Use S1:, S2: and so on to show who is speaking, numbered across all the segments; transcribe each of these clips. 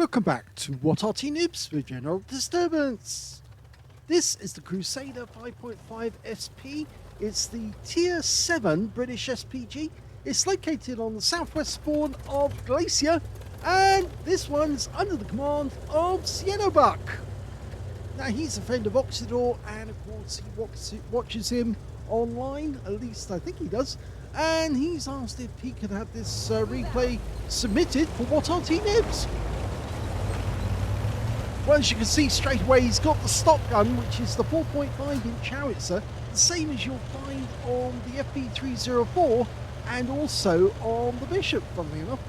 S1: Welcome back to What Arty Noobs with General Disturbance. This is the Crusader 5.5 SP. It's the Tier 7 British SPG. It's located on the southwest spawn of Glacier, and this one's under the command of CIENOBUCH. Now, he's a friend of Oxidor, and of course he watches him online, at least I think he does, and he's asked if he could have this replay submitted for What Arty Noobs. Well, as you can see straight away, he's got the stock gun, which is the 4.5-inch howitzer, the same as you'll find on the FP304 and also on the Bishop, funnily enough.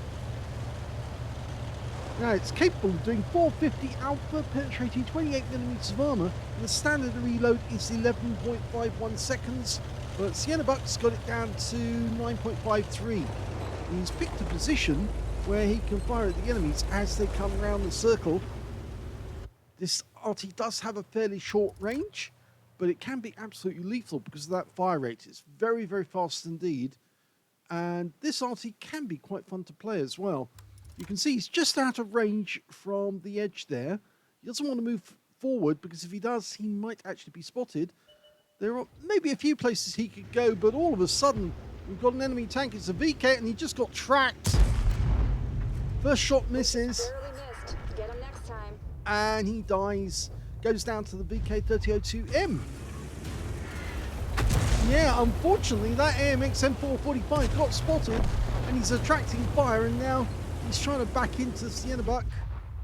S1: Now, it's capable of doing 450 alpha, penetrating 28mm of armour, and the standard reload is 11.51 seconds, but CIENOBUCH's got it down to 9.53. He's picked a position where he can fire at the enemies as they come around the circle. This Arty does have a fairly short range, but it can be absolutely lethal because of that fire rate. It's very, very fast indeed. And this Arty can be quite fun to play as well. You can see he's just out of range from the edge there. He doesn't want to move forward because if he does, he might actually be spotted. There are maybe a few places he could go, but all of a sudden, we've got an enemy tank. It's a VK, and he just got tracked. First shot misses.
S2: Get him next time.
S1: And he dies, goes down to the VK3002M. Yeah, unfortunately, that AMX M445 got spotted, and he's attracting fire, and now he's trying to back into CIENOBUCH,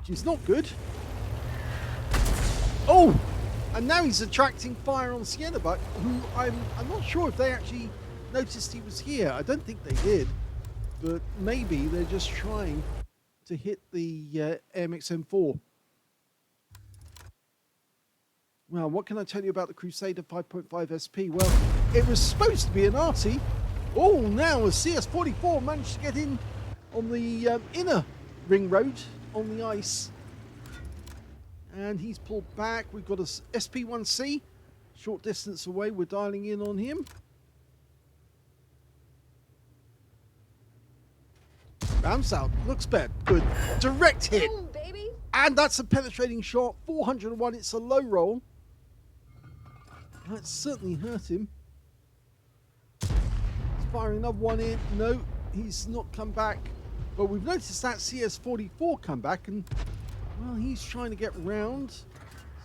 S1: which is not good. Oh! And now he's attracting fire on CIENOBUCH, who I'm not sure if they actually noticed he was here. I don't think they did, but maybe they're just trying to hit the AMX M4. Well, what can I tell you about the Crusader 5.5 SP? Well, it was supposed to be an Arty. Oh, now a CS44 managed to get in on the inner ring road on the ice. And he's pulled back. We've got a SP1C, short distance away. We're dialing in on him. Bounce out. Looks bad. Good. Direct hit.
S2: Boom, baby.
S1: And that's a penetrating shot. 401. It's a low roll. That certainly hurt him. He's firing another one in. No, he's not come back. But we've noticed that CS44 come back, and well, he's trying to get round.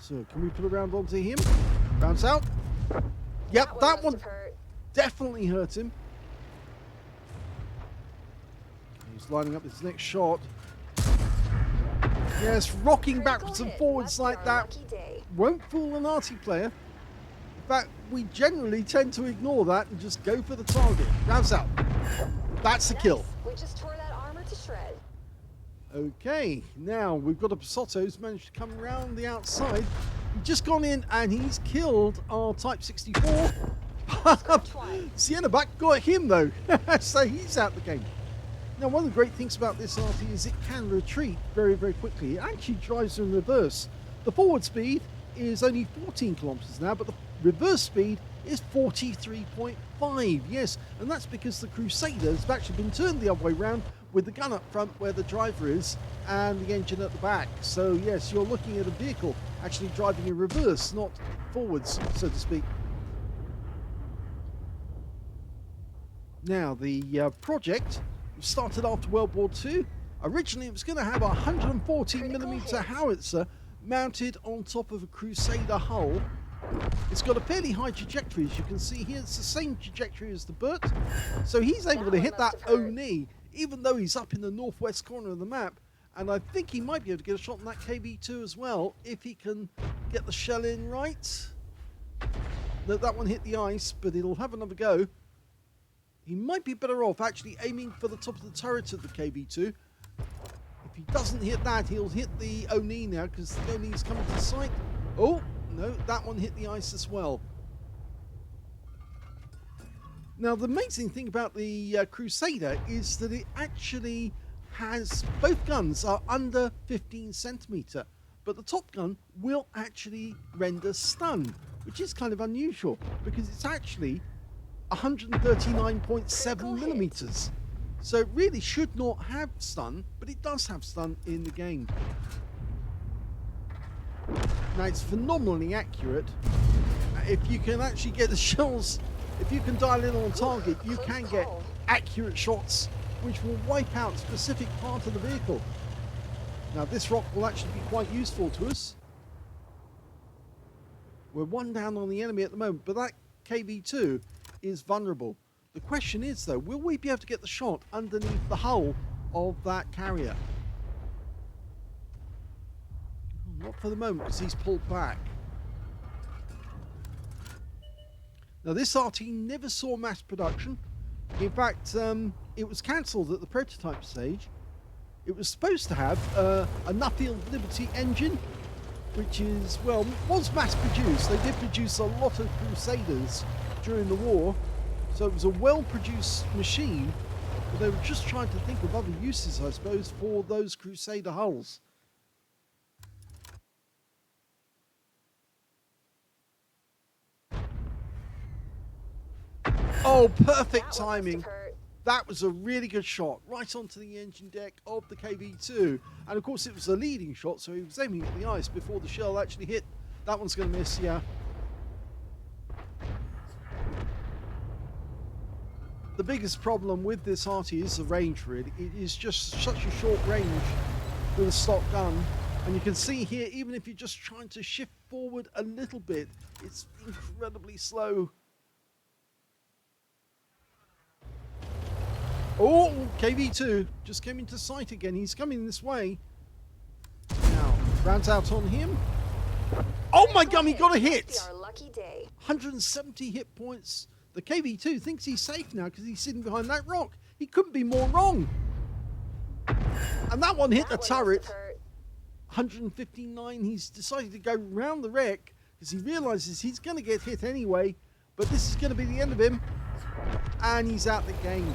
S1: So can we put a round onto him? Bounce out. Yep, that one definitely hurt him. He's lining up his next shot. Yes, rocking backwards and forwards like that won't fool an Arty player. In fact, we generally tend to ignore that and just go for the target. Bounce out. That's a kill.
S2: We just tore that armor to shreds.
S1: Okay, now we've got a Pasotto who's managed to come around the outside. He's just gone in and he's killed our Type 64. CIENOBUCH got him though, so he's out the game. Now, one of the great things about this Arty is it can retreat very, very quickly. It actually drives in reverse. The forward speed is only 14 kilometers now, but the reverse speed is 43.5. Yes, and that's because the Crusader has actually been turned the other way around with the gun up front where the driver is and the engine at the back. So yes, you're looking at a vehicle actually driving in reverse, not forwards, so to speak. Now, the project started after World War II. Originally, it was going to have a 114mm howitzer mounted on top of a Crusader hull. It's got a fairly high trajectory, as you can see here. It's the same trajectory as the Burt. So he's able to hit that Oni, even though he's up in the northwest corner of the map. And I think he might be able to get a shot on that KV2 as well, if he can get the shell in right. That one hit the ice, but it'll have another go. He might be better off actually aiming for the top of the turret of the KV2. If he doesn't hit that, he'll hit the Oni now, because the Oni's coming to sight. Oh, no, that one hit the ice as well. Now, the amazing thing about the Crusader is that it actually has, both guns are under 15 centimeter, but the top gun will actually render stun, which is kind of unusual, because it's actually 139.7 millimeters. So it really should not have stun, but it does have stun in the game. Now it's phenomenally accurate. If you can actually get the shells, if you can dial in on target, you can get accurate shots which will wipe out a specific part of the vehicle. Now this rock will actually be quite useful to us. We're one down on the enemy at the moment, but that KV-2 is vulnerable. The question is though, will we be able to get the shot underneath the hull of that carrier? Not for the moment, because he's pulled back. Now this Arty never saw mass production. In fact, it was cancelled at the prototype stage. It was supposed to have a Nuffield Liberty engine, which is, well, was mass produced. They did produce a lot of Crusaders during the war, so it was a well-produced machine, but they were just trying to think of other uses, I suppose, for those Crusader hulls. Oh, perfect timing. That was a really good shot, right onto the engine deck of the KV-2. And of course it was a leading shot, so he was aiming at the ice before the shell actually hit. That one's going to miss, yeah. The biggest problem with this Arty is the range, really. It is just such a short range with a stock gun. And you can see here, even if you're just trying to shift forward a little bit, it's incredibly slow. Oh, KV-2 just came into sight again. He's coming this way. Now, rounds out on him. Oh my god, he got a hit! 170 hit points. The KV-2 thinks he's safe now because he's sitting behind that rock. He couldn't be more wrong. And that one hit the turret. 159. He's decided to go round the wreck because he realizes he's going to get hit anyway. But this is going to be the end of him. And he's out the game.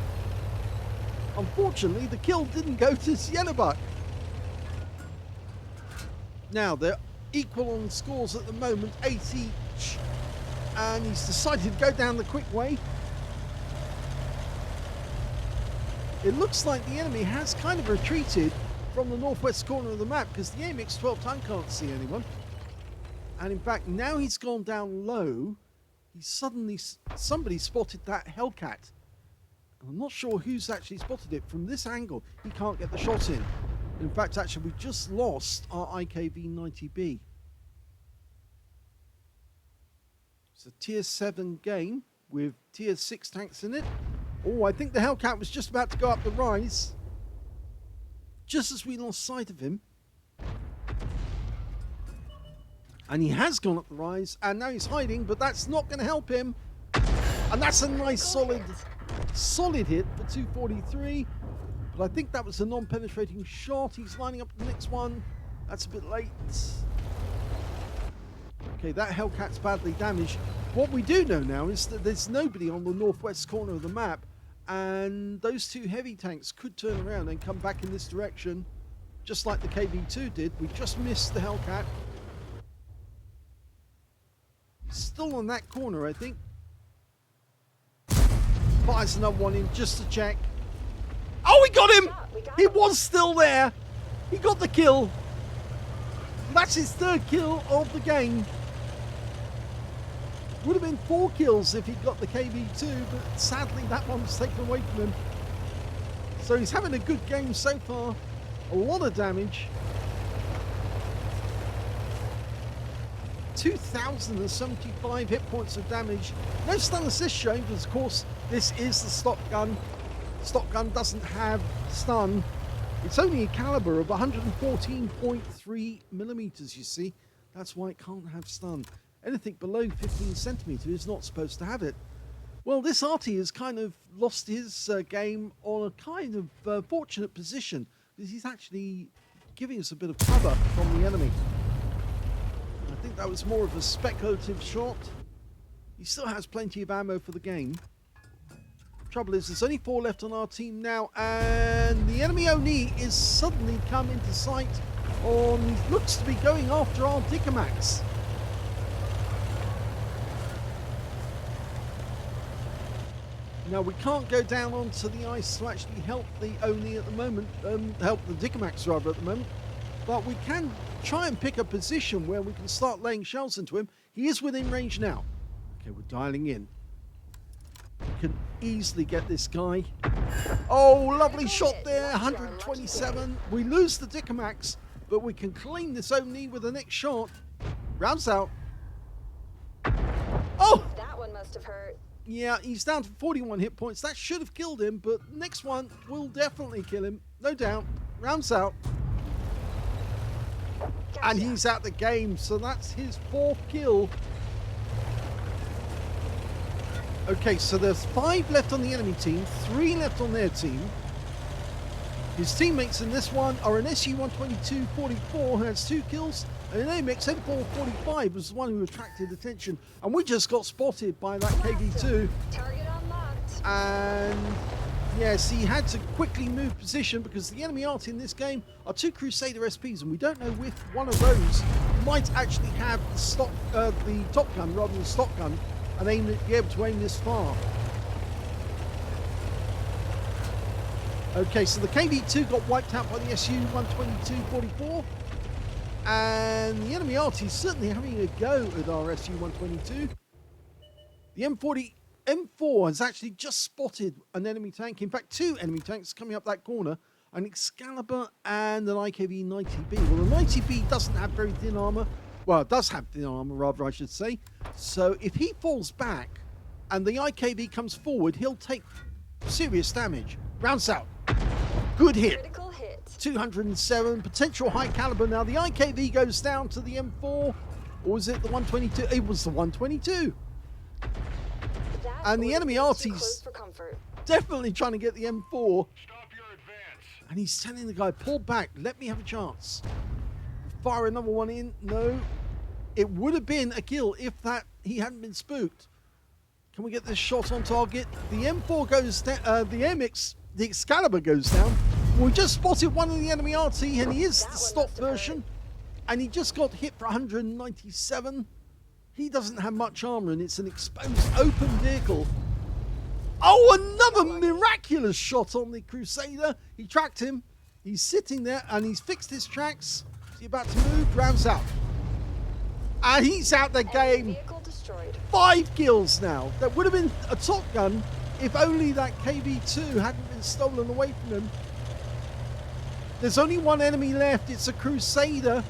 S1: Unfortunately, the kill didn't go to CIENOBUCX. Now, they're equal on scores at the moment, 8 each. And he's decided to go down the quick way. It looks like the enemy has kind of retreated from the northwest corner of the map because the AMX-12 tank can't see anyone. And in fact, now he's gone down low. He suddenly, somebody spotted that Hellcat. I'm not sure who's actually spotted it. From this angle, he can't get the shot in. In fact, actually, we just lost our IKV-90B. It's a tier 7 game with tier 6 tanks in it. Oh, I think the Hellcat was just about to go up the rise. Just as we lost sight of him. And he has gone up the rise, and now he's hiding, but that's not going to help him. And that's a nice solid hit for 243. But I think that was a non-penetrating shot. He's lining up the next one. That's a bit late. Okay, that Hellcat's badly damaged. What we do know now is that there's nobody on the northwest corner of the map, and those two heavy tanks could turn around and come back in this direction, just like the KV-2 did. We just missed the Hellcat. He's still on that corner, I think. Fires another one in just to check. Oh, we got him! He was still there. He got the kill. That's his third kill of the game. Would have been 4 kills if he got the KV-2, but sadly that one was taken away from him. So he's having a good game so far. A lot of damage. 2,075 hit points of damage. No stun assist shown, because of course this is the stock gun. Stock gun doesn't have stun. It's only a caliber of 114.3 millimeters, you see. That's why it can't have stun. Anything below 15 centimeters is not supposed to have it. Well, this Arty has kind of lost his game on a kind of fortunate position, because he's actually giving us a bit of cover from the enemy. I think that was more of a speculative shot. He still has plenty of ammo for the game. Trouble is, there's only 4 left on our team now, and the enemy Oni is suddenly come into sight on, looks to be going after our Dickermax. Now, we can't go down onto the ice to actually help the Oni at the moment, help the Dickomax rather at the moment, but we can try and pick a position where we can start laying shells into him. He is within range now. Okay, we're dialing in. We can easily get this guy. Oh, lovely shot there, 127. We lose the Dickomax, but we can claim this Oni with the next shot. Rounds out. Oh!
S2: That one must have hurt.
S1: Yeah, he's down to 41 hit points. That should have killed him, but next one will definitely kill him. No doubt. Rounds out.
S2: Gotcha.
S1: And he's out the game, so that's his 4th kill. Okay, so there's 5 left on the enemy team, 3 left on their team. His teammates in this one are an SU-122-44 who has 2 kills, and an AMX M445 was the one who attracted attention. And we just got spotted by that KV-2.
S2: Target unlocked.
S1: And yes, he had to quickly move position because the enemy Arty in this game are 2 Crusader SPs, and we don't know if one of those might actually have the top gun rather than the stock gun and be able to aim this far. Okay, so the KV-2 got wiped out by the SU-122-44, and the enemy Arty is certainly having a go at our SU-122. The M4 has actually just spotted an enemy tank, in fact 2 enemy tanks coming up that corner, an Excalibur and an IKV-90B. Well, the 90B doesn't have very thin armor. Well, it does have thin armor, rather, I should say. So if he falls back and the IKV comes forward, he'll take serious damage. Rounds out. Good hit.
S2: Critical hit.
S1: 207. Potential high caliber. Now the IKV goes down to the M4. Or was it the 122? It was the 122.
S2: That
S1: And the
S2: was
S1: enemy
S2: too
S1: Arty's
S2: close for comfort.
S1: definitely trying to get the M4.
S3: Stop your advance.
S1: And he's telling the guy, pull back. Let me have a chance. Fire another one in. No. It would have been a kill if he hadn't been spooked. Can we get this shot on target? The M4 goes down. The Excalibur goes down. We just spotted one of the enemy Arty, and he is the stock version. And he just got hit for 197. He doesn't have much armor, and it's an exposed open vehicle. Oh, another miraculous shot on the Crusader. He tracked him. He's sitting there, and he's fixed his tracks. He's about to move. Rounds out. And he's out the game.
S2: Vehicle destroyed.
S1: 5 kills now. That would have been a Top Gun if only that KV-2 hadn't been stolen away from him. There's only one enemy left. It's a Crusader.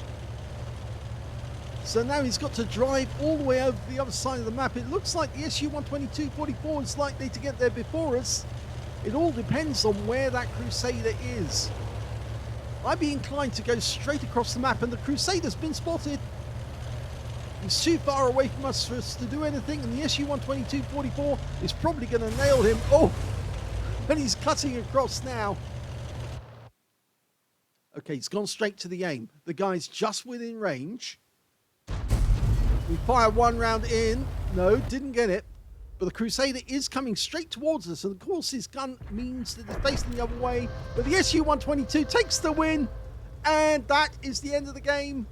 S1: So now he's got to drive all the way over the other side of the map. It looks like the SU-122-44 is likely to get there before us. It all depends on where that Crusader is. I'd be inclined to go straight across the map, and the Crusader's been spotted. He's too far away from us for us to do anything, and the SU-122-44 is probably going to nail him. Oh, and he's cutting across now. Okay, he's gone straight to the aim. The guy's just within range. We fire one round in. No, didn't get it. But the Crusader is coming straight towards us, and of course his gun means that it's facing the other way. But the SU-122 takes the win, and that is the end of the game.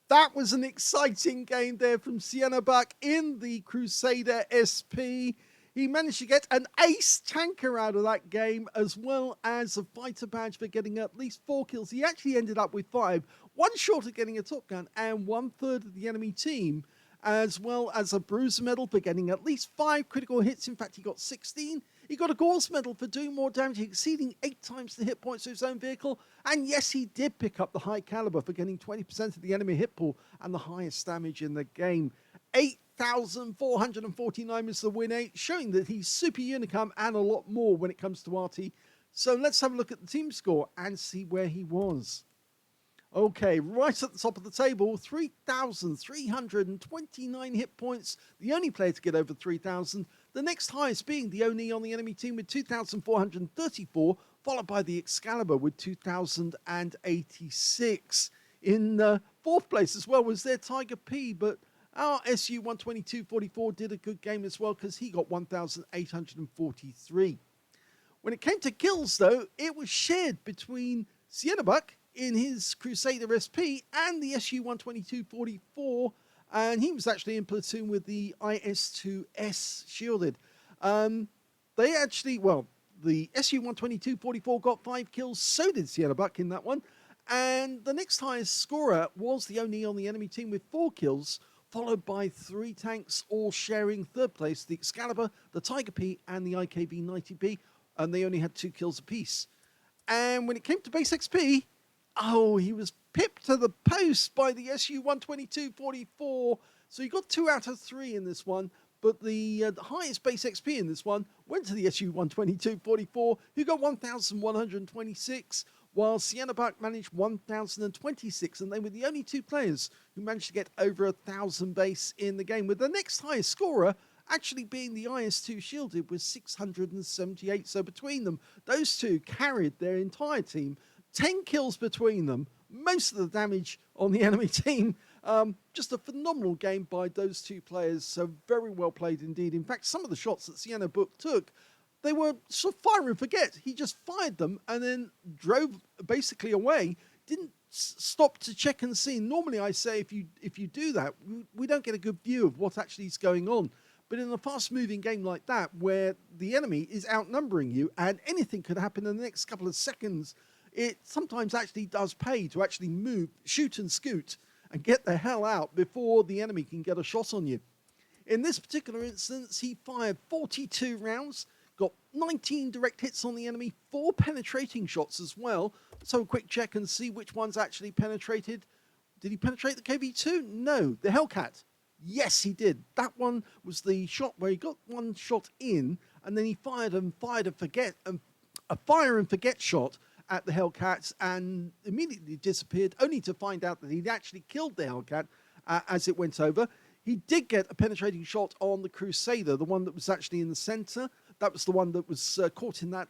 S1: That was an exciting game there from CIENOBUCX in the Crusader SP. He managed to get an ace tanker out of that game, as well as a fighter badge for getting at least 4 kills. He actually ended up with 5, one short of getting a Top Gun, and 1/3 of the enemy team, as well as a Bruiser medal for getting at least 5 critical hits. In fact, he got 16. He got a Gauze medal for doing more damage, exceeding 8 times the hit points of his own vehicle. And yes, he did pick up the high caliber for getting 20% of the enemy hit pool and the highest damage in the game. 8,449 is the win rate, showing that he's super unicum and a lot more when it comes to Arty. So let's have a look at the team score and see where he was. Okay, right at the top of the table, 3,329 hit points. The only player to get over 3,000. The next highest being the Oni on the enemy team with 2,434, followed by the Excalibur with 2,086. In 4th place as well was their Tiger P, but our SU-122-44 did a good game as well because he got 1,843. When it came to kills, though, it was shared between CIENOBUCX in his Crusader SP and the SU-122-44 and he was actually in platoon with the IS-2S shielded. They actually, well, the SU-122-44 got 5 kills, so did CIENOBUCX in that one, and the next highest scorer was the Oni on the enemy team with 4 kills, followed by 3 tanks, all sharing third place, the Excalibur, the Tiger P, and the IKB-90B, and they only had 2 kills apiece. And when it came to base XP, oh, he was pipped to the post by the SU-122-44, so he got 2 out of 3 in this one, but the highest base XP in this one went to the SU-122-44, who got 1,126, while CIENOBUCX managed 1,026, and they were the only 2 players who managed to get over 1,000 base in the game, with the next highest scorer actually being the IS-2 shielded with 678. So between them, those 2 carried their entire team, 10 kills between them, most of the damage on the enemy team. Just a phenomenal game by those 2 players, so very well played indeed. In fact, some of the shots that CIENOBUCX took, they were sort of fire and forget. He just fired them and then drove basically away, didn't stop to check and see. Normally I say if you do that, we don't get a good view of what actually is going on. But in a fast-moving game like that, where the enemy is outnumbering you and anything could happen in the next couple of seconds, it sometimes actually does pay to actually move, shoot and scoot, and get the hell out before the enemy can get a shot on you. In this particular instance, he fired 42 rounds, got 19 direct hits on the enemy, 4 penetrating shots as well. So a quick check and see which ones actually penetrated. Did he penetrate the KV-2? No. The Hellcat? Yes, he did. That one was the shot where he got 1 shot in, and then he fired a fire and forget shot at the Hellcat and immediately disappeared, only to find out that he'd actually killed the Hellcat as it went over. He did get a penetrating shot on the Crusader, the one that was actually in the center. That was the one that was caught in that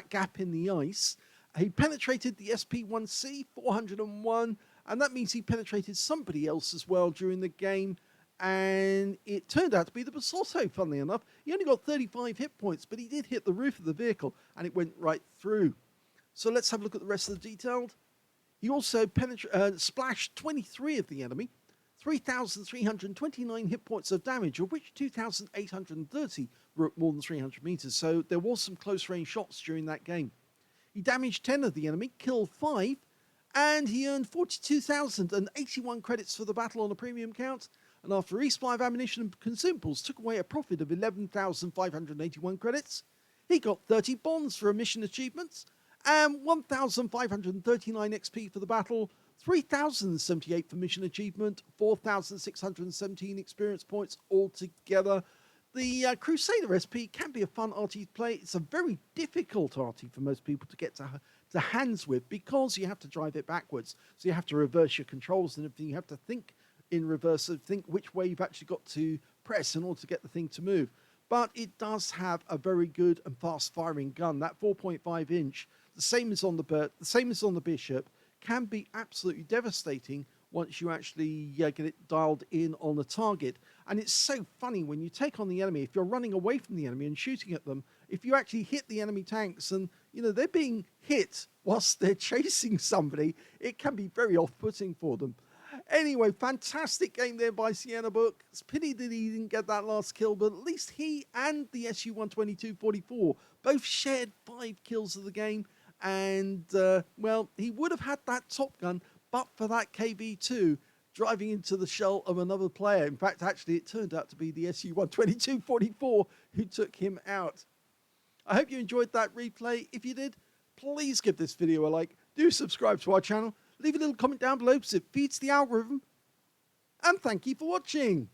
S1: gap in the ice. He penetrated the SP-1C, 401, and that means he penetrated somebody else as well during the game. And it turned out to be the Basotto, funnily enough. He only got 35 hit points, but he did hit the roof of the vehicle, and it went right through. So let's have a look at the rest of the detailed. He also splashed 23 of the enemy, 3,329 hit points of damage, of which 2,830 were at more than 300 meters. So there was some close range shots during that game. He damaged 10 of the enemy, killed 5, and he earned 42,081 credits for the battle on a premium count. And after resupply of ammunition and consumables took away a profit of 11,581 credits, he got 30 bonds for mission achievements, and 1,539 XP for the battle, 3,078 for mission achievement, 4,617 experience points altogether. The Crusader SP can be a fun Arty play. It's a very difficult Arty for most people to get to hands with, because you have to drive it backwards. So you have to reverse your controls and everything. You have to think in reverse and think which way you've actually got to press in order to get the thing to move. But it does have a very good and fast firing gun. That 4.5 inch, the same as on the Bert, the same as on the Bishop, can be absolutely devastating once you actually get it dialed in on the target. And it's so funny when you take on the enemy, if you're running away from the enemy and shooting at them, if you actually hit the enemy tanks and, you know, they're being hit whilst they're chasing somebody, it can be very off-putting for them. Anyway, fantastic game there by CIENOBUCX. It's a pity that he didn't get that last kill, but at least he and the SU-122-44 both shared 5 kills of the game. And, well, he would have had that top gun, but for that KV-2 driving into the shell of another player. In fact, actually, it turned out to be the SU-122-44 who took him out. I hope you enjoyed that replay. If you did, please give this video a like. Do subscribe to our channel. Leave a little comment down below because it feeds the algorithm. And thank you for watching.